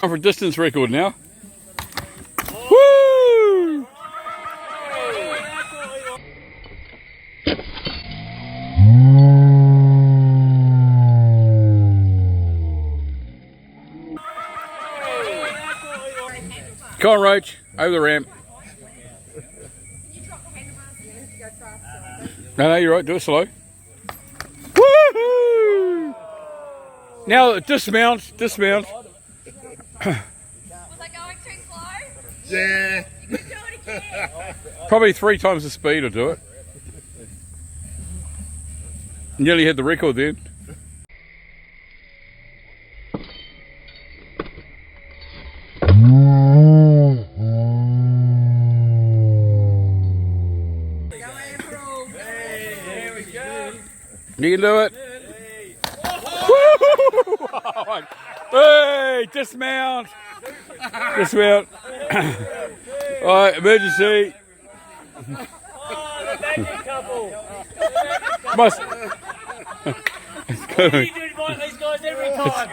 for a distance record now. Woo! Come on, Roach, over the ramp. No, you're right, do it slow. Woohoo! Now dismount. Was I going too slow? Yeah. You can do it again. Probably 3 times the speed will do it. Nearly had the record then. You can do it. Hey, dismount. Dismount. Alright, emergency. Oh, the magic couple. Must. You do invite these guys every time.